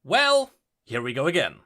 Well, here we go again.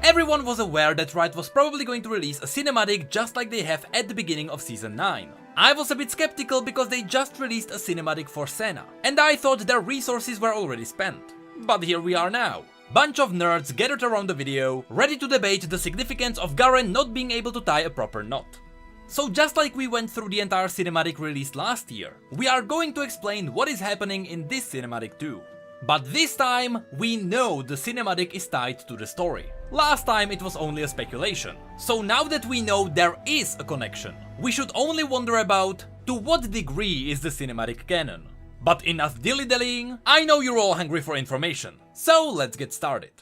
Everyone was aware that Riot was probably going to release a cinematic just like they have at the beginning of Season 9. I was a bit skeptical because they just released a cinematic for Senna, and I thought their resources were already spent. But here we are now. Bunch of nerds gathered around the video, ready to debate the significance of Garen not being able to tie a proper knot. So just like we went through the entire cinematic released last year, we are going to explain what is happening in this cinematic too. But this time, we know the cinematic is tied to the story. Last time it was only a speculation. So now that we know there is a connection, we should only wonder about to what degree is the cinematic canon. But enough dilly-dallying, I know you're all hungry for information, so let's get started.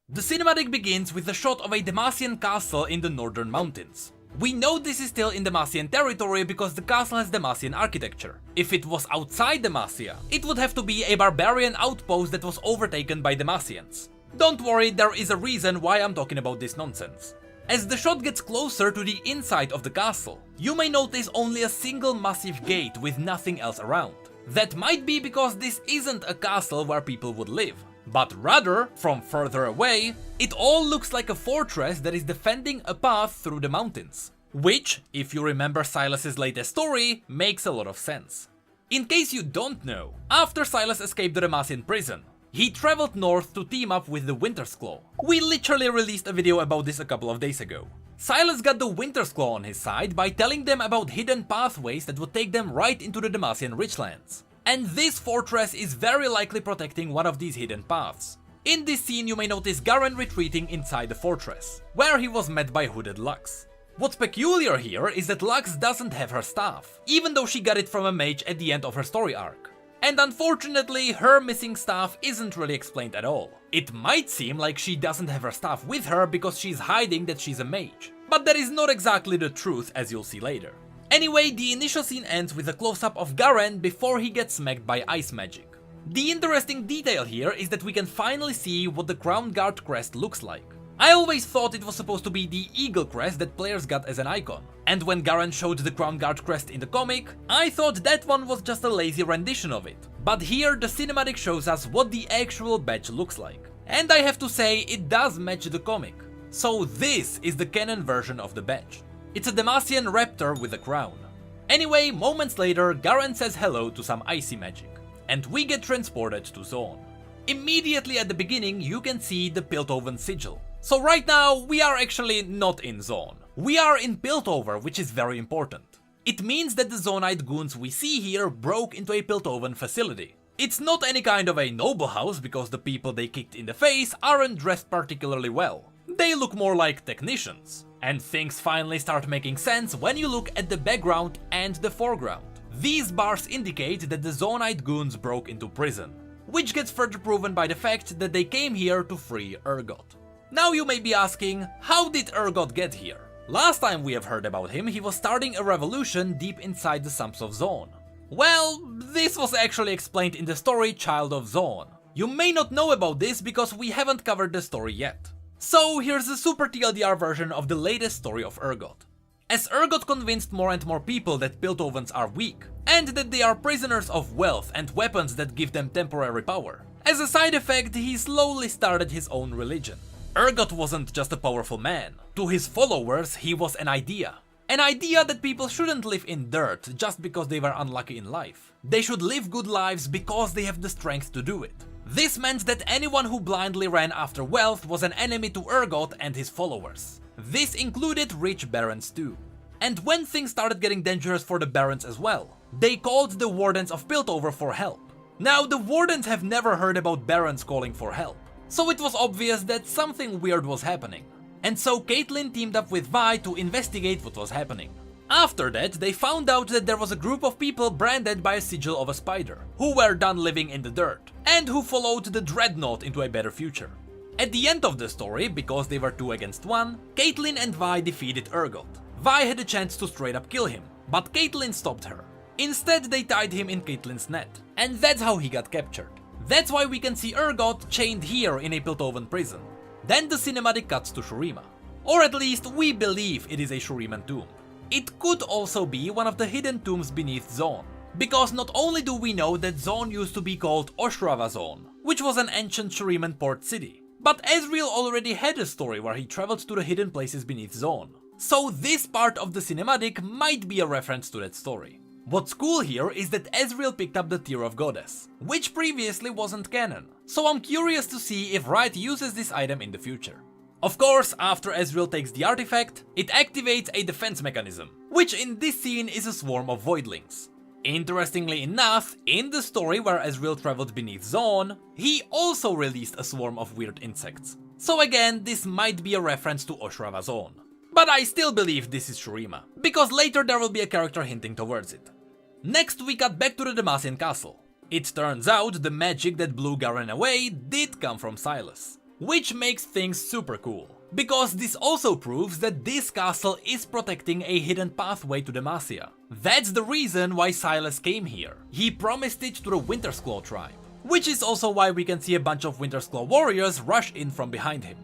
The cinematic begins with a shot of a Demacian castle in the northern mountains. We know this is still in Demacian territory because the castle has Demacian architecture. If it was outside Demacia, it would have to be a barbarian outpost that was overtaken by Demacians. Don't worry, there is a reason why I'm talking about this nonsense. As the shot gets closer to the inside of the castle, you may notice only a single massive gate with nothing else around. That might be because this isn't a castle where people would live. But rather, from further away, it all looks like a fortress that is defending a path through the mountains. Which, if you remember Silas's latest story, makes a lot of sense. In case you don't know, after Silas escaped the Demacian prison, he traveled north to team up with the Winter's Claw. We literally released a video about this a couple of days ago. Silas got the Winter's Claw on his side by telling them about hidden pathways that would take them right into the Demacian richlands. And this fortress is very likely protecting one of these hidden paths. In this scene you may notice Garen retreating inside the fortress, where he was met by hooded Lux. What's peculiar here is that Lux doesn't have her staff, even though she got it from a mage at the end of her story arc. And unfortunately, her missing staff isn't really explained at all. It might seem like she doesn't have her staff with her because she's hiding that she's a mage, but that is not exactly the truth, as you'll see later. Anyway, the initial scene ends with a close-up of Garen before he gets smacked by ice magic. The interesting detail here is that we can finally see what the Crown Guard crest looks like. I always thought it was supposed to be the eagle crest that players got as an icon. And when Garen showed the Crown Guard crest in the comic, I thought that one was just a lazy rendition of it. But here the cinematic shows us what the actual badge looks like. And I have to say, it does match the comic. So this is the canon version of the badge. It's a Demacian raptor with a crown. Anyway, moments later, Garen says hello to some icy magic, and we get transported to Zone. Immediately at the beginning, you can see the Piltover sigil. So right now, we are actually not in Zone. We are in Piltover, which is very important. It means that the Zonaite goons we see here broke into a Piltover facility. It's not any kind of a noble house because the people they kicked in the face aren't dressed particularly well. They look more like technicians. And things finally start making sense when you look at the background and the foreground. These bars indicate that the Zonaite goons broke into prison, which gets further proven by the fact that they came here to free Urgot. Now you may be asking, how did Urgot get here? Last time we have heard about him, he was starting a revolution deep inside the sumps of Zone. Well, this was actually explained in the story Child of Zone. You may not know about this because we haven't covered the story yet. So here's a super TLDR version of the latest story of Urgot. As Urgot convinced more and more people that Piltovans are weak, and that they are prisoners of wealth and weapons that give them temporary power. As a side effect, he slowly started his own religion. Urgot wasn't just a powerful man. To his followers, he was an idea. An idea that people shouldn't live in dirt just because they were unlucky in life. They should live good lives because they have the strength to do it. This meant that anyone who blindly ran after wealth was an enemy to Urgot and his followers. This included rich barons too. And when things started getting dangerous for the barons as well, they called the Wardens of Piltover for help. Now, the Wardens have never heard about barons calling for help, so it was obvious that something weird was happening. And so Caitlyn teamed up with Vi to investigate what was happening. After that, they found out that there was a group of people branded by a sigil of a spider, who were done living in the dirt, and who followed the Dreadnought into a better future. At the end of the story, because they were 2 against 1, Caitlyn and Vi defeated Urgot. Vi had a chance to straight up kill him, but Caitlyn stopped her. Instead, they tied him in Caitlyn's net, and that's how he got captured. That's why we can see Urgot chained here in a Piltovan prison. Then the cinematic cuts to Shurima. Or at least we believe it is a Shuriman tomb. it could also be one of the hidden tombs beneath Zone. Because not only do we know that Zone used to be called Oshrava Zone, which was an ancient Shuriman port city, but Ezreal already had a story where he traveled to the hidden places beneath Zone. So this part of the cinematic might be a reference to that story. What's cool here is that Ezreal picked up the Tear of Goddess, which previously wasn't canon, so I'm curious to see if Riot uses this item in the future. Of course, after Ezreal takes the artifact, it activates a defense mechanism, which in this scene is a swarm of voidlings. Interestingly enough, in the story where Ezreal traveled beneath Zone, he also released a swarm of weird insects. So again, this might be a reference to Oshrava Zone. But I still believe this is Shurima, because later there will be a character hinting towards it. Next we cut back to the Demacian castle. It turns out the magic that blew Garen away did come from Sylas, which makes things super cool. Because this also proves that this castle is protecting a hidden pathway to Demacia. That's the reason why Sylas came here. He promised it to the Wintersclaw tribe. Which is also why we can see a bunch of Wintersclaw warriors rush in from behind him.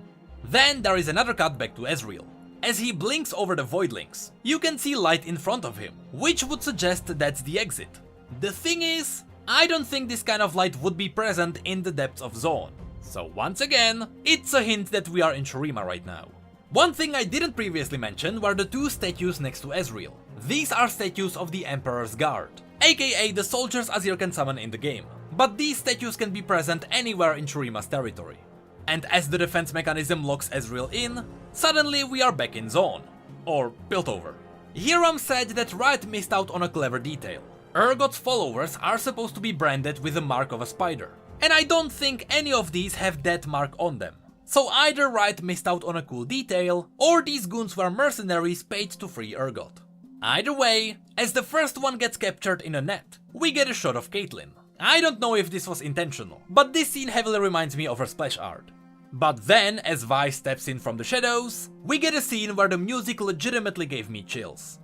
Then there is another cut back to Ezreal. As he blinks over the voidlings, you can see light in front of him, which would suggest that's the exit. The thing is, I don't think this kind of light would be present in the depths of Zone. So once again, it's a hint that we are in Shurima right now. One thing I didn't previously mention were the two statues next to Ezreal. These are statues of the Emperor's Guard, aka the soldiers Azir can summon in the game. But these statues can be present anywhere in Shurima's territory. And as the defense mechanism locks Ezreal in, suddenly we are back in Zone. Or Piltover. Here I'm sad that Riot missed out on a clever detail. Urgot's followers are supposed to be branded with the mark of a spider. And I don't think any of these have that mark on them. So either Riot missed out on a cool detail, or these goons were mercenaries paid to free Urgot. Either way, as the first one gets captured in a net, we get a shot of Caitlyn. I don't know if this was intentional, but this scene heavily reminds me of her splash art. But then, as Vi steps in from the shadows, we get a scene where the music legitimately gave me chills.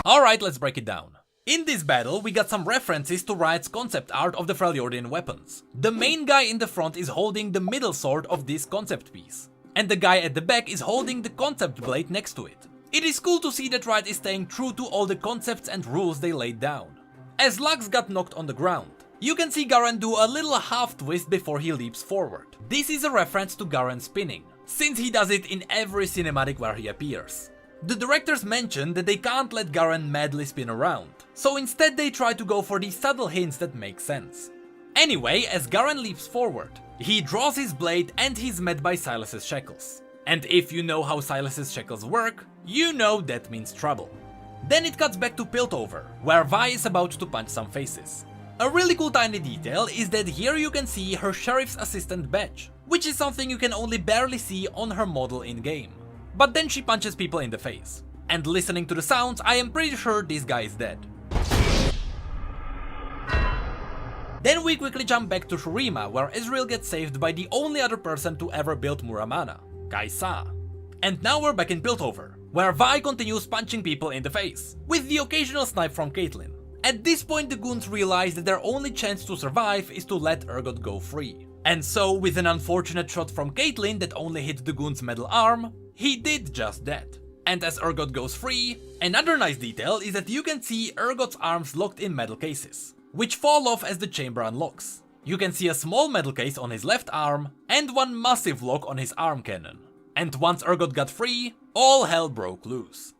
Alright, let's break it down. In this battle, we got some references to Riot's concept art of the Freljordian weapons. The main guy in the front is holding the middle sword of this concept piece, and the guy at the back is holding the concept blade next to it. It is cool to see that Riot is staying true to all the concepts and rules they laid down. As Lux got knocked on the ground, you can see Garen do a little half twist before he leaps forward. This is a reference to Garen spinning, since he does it in every cinematic where he appears. The directors mentioned that they can't let Garen madly spin around, so instead they try to go for these subtle hints that make sense. Anyway, as Garen leaps forward, he draws his blade and he's met by Sylas's shackles. And if you know how Sylas's shackles work, you know that means trouble. Then it cuts back to Piltover, where Vi is about to punch some faces. A really cool tiny detail is that here you can see her Sheriff's Assistant badge, which is something you can only barely see on her model in-game. But then she punches people in the face. And listening to the sounds, I am pretty sure this guy is dead. Then we quickly jump back to Shurima, where Ezreal gets saved by the only other person to ever build Muramana, Kai'Sa. And now we're back in Piltover, where Vi continues punching people in the face, with the occasional snipe from Caitlyn. At this point the goons realize that their only chance to survive is to let Urgot go free. And so, with an unfortunate shot from Caitlyn that only hit the goon's metal arm, he did just that. And as Urgot goes free, another nice detail is that you can see Urgot's arms locked in metal cases, which fall off as the chamber unlocks. You can see a small metal case on his left arm, and one massive lock on his arm cannon. And once Urgot got free, all hell broke loose.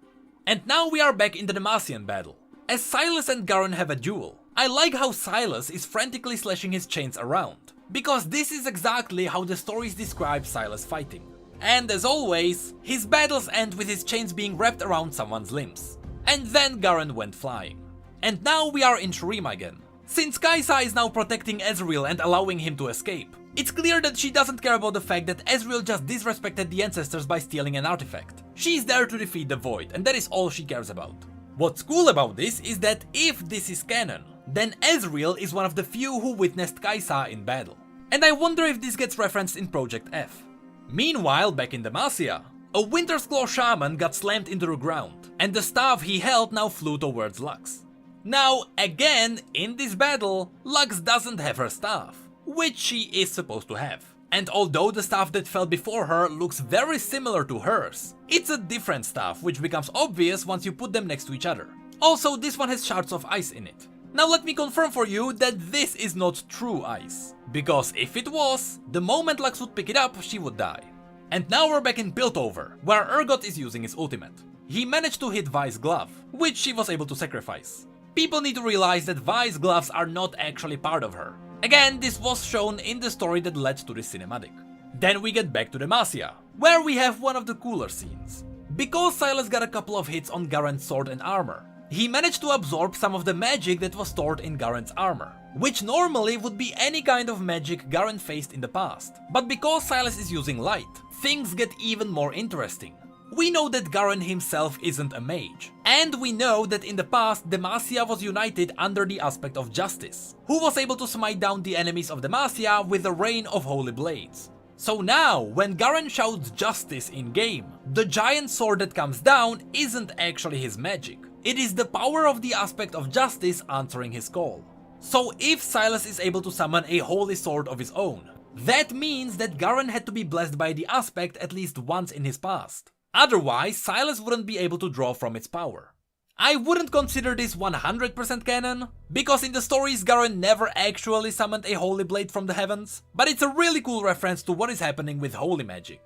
And now we are back in the Demacian battle. As Sylas and Garen have a duel, I like how Sylas is frantically slashing his chains around, because this is exactly how the stories describe Sylas fighting. And as always, his battles end with his chains being wrapped around someone's limbs. And then Garen went flying. And now we are in Shurima again. Since Kai'Sa is now protecting Ezreal and allowing him to escape, it's clear that she doesn't care about the fact that Ezreal just disrespected the ancestors by stealing an artifact. She's there to defeat the Void, and that is all she cares about. What's cool about this is that if this is canon, then Ezreal is one of the few who witnessed Kai'Sa in battle. And I wonder if this gets referenced in Project F. Meanwhile, back in Demacia, a Wintersclaw shaman got slammed into the ground, and the staff he held now flew towards Lux. Now, again, in this battle, Lux doesn't have her staff, which she is supposed to have. And although the staff that fell before her looks very similar to hers, it's a different staff which becomes obvious once you put them next to each other. Also, this one has shards of ice in it. Now let me confirm for you that this is not true ice, because if it was, the moment Lux would pick it up, she would die. And now we're back in Piltover, where Urgot is using his ultimate. He managed to hit Vi's glove, which she was able to sacrifice. People need to realize that Vi's gloves are not actually part of her. Again, this was shown in the story that led to this cinematic. Then we get back to Demacia, where we have one of the cooler scenes. Because Silas got a couple of hits on Garen's sword and armor, he managed to absorb some of the magic that was stored in Garen's armor, which normally would be any kind of magic Garen faced in the past. But because Silas is using light, things get even more interesting. We know that Garen himself isn't a mage, and we know that in the past Demacia was united under the aspect of Justice, who was able to smite down the enemies of Demacia with a rain of holy blades. So now, when Garen shouts Justice in game, the giant sword that comes down isn't actually his magic. It is the power of the aspect of Justice answering his call. So if Silas is able to summon a holy sword of his own, that means that Garen had to be blessed by the aspect at least once in his past. Otherwise, Silas wouldn't be able to draw from its power. I wouldn't consider this 100% canon, because in the stories Garen never actually summoned a holy blade from the heavens, but it's a really cool reference to what is happening with holy magic.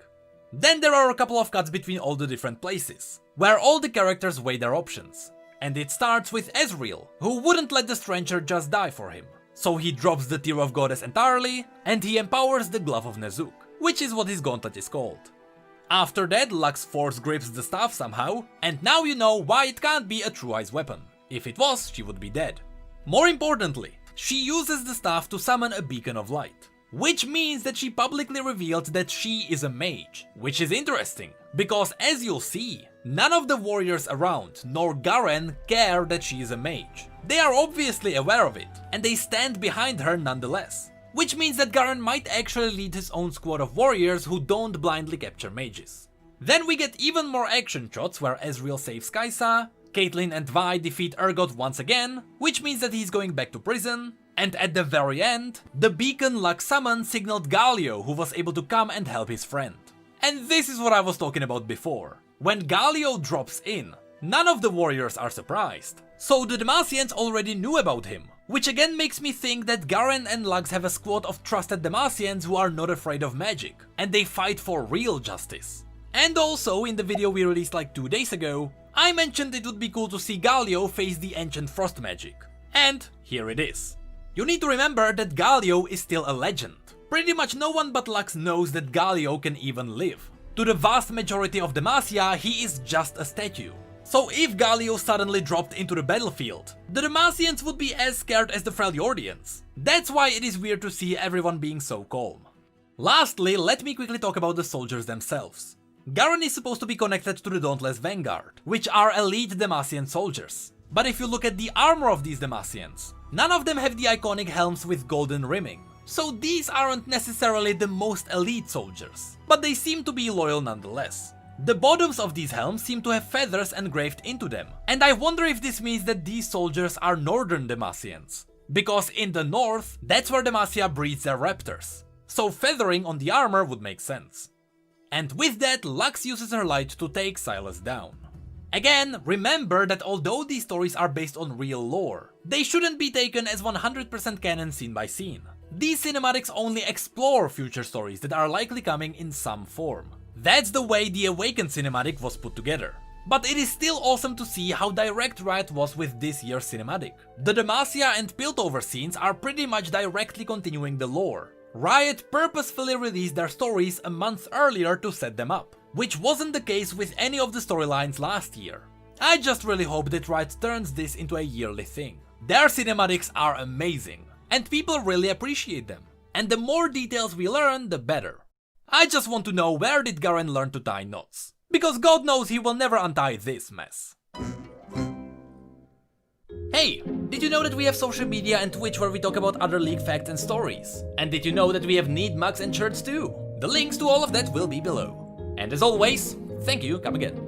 Then there are a couple of cuts between all the different places, where all the characters weigh their options. And it starts with Ezreal, who wouldn't let the stranger just die for him. So he drops the Tear of Goddess entirely, and he empowers the Glove of Nezuk, which is what his gauntlet is called. After that, Lux force grips the staff somehow, and now you know why it can't be a true ice weapon. If it was, she would be dead. More importantly, she uses the staff to summon a beacon of light. Which means that she publicly revealed that she is a mage, which is interesting, because as you'll see, none of the warriors around, nor Garen, care that she is a mage. They are obviously aware of it, and they stand behind her nonetheless. Which means that Garen might actually lead his own squad of warriors who don't blindly capture mages. Then we get even more action shots where Ezreal saves Kai'Sa, Caitlyn and Vi defeat Urgot once again, which means that he's going back to prison. And at the very end, the beacon Lux summoned signaled Galio, who was able to come and help his friend. And this is what I was talking about before. When Galio drops in, none of the warriors are surprised. So the Demacians already knew about him, which again makes me think that Garen and Lux have a squad of trusted Demacians who are not afraid of magic, and they fight for real justice. And also, in the video we released like 2 days ago, I mentioned it would be cool to see Galio face the ancient frost magic. And here it is. You need to remember that Galio is still a legend. Pretty much no one but Lux knows that Galio can even live. To the vast majority of Demacia, he is just a statue. So if Galio suddenly dropped into the battlefield, the Demacians would be as scared as the Freljordians. That's why it is weird to see everyone being so calm. Lastly, let me quickly talk about the soldiers themselves. Garen is supposed to be connected to the Dauntless Vanguard, which are elite Demacian soldiers. But if you look at the armor of these Demacians, none of them have the iconic helms with golden rimming. So these aren't necessarily the most elite soldiers, but they seem to be loyal nonetheless. The bottoms of these helms seem to have feathers engraved into them, and I wonder if this means that these soldiers are northern Demacians. Because in the north, that's where Demacia breeds their raptors. So feathering on the armor would make sense. And with that, Lux uses her light to take Silas down. Again, remember that although these stories are based on real lore, they shouldn't be taken as 100% canon scene by scene. These cinematics only explore future stories that are likely coming in some form. That's the way the Awakened cinematic was put together. But it is still awesome to see how direct Riot was with this year's cinematic. The Demacia and Piltover scenes are pretty much directly continuing the lore. Riot purposefully released their stories a month earlier to set them up, which wasn't the case with any of the storylines last year. I just really hope that Riot turns this into a yearly thing. Their cinematics are amazing, and people really appreciate them. And the more details we learn, the better. I just want to know, where did Garen learn to tie knots? Because God knows he will never untie this mess. Hey, did you know that we have social media and Twitch where we talk about other League facts and stories? And did you know that we have need mugs and shirts too? The links to all of that will be below. And as always, thank you, come again.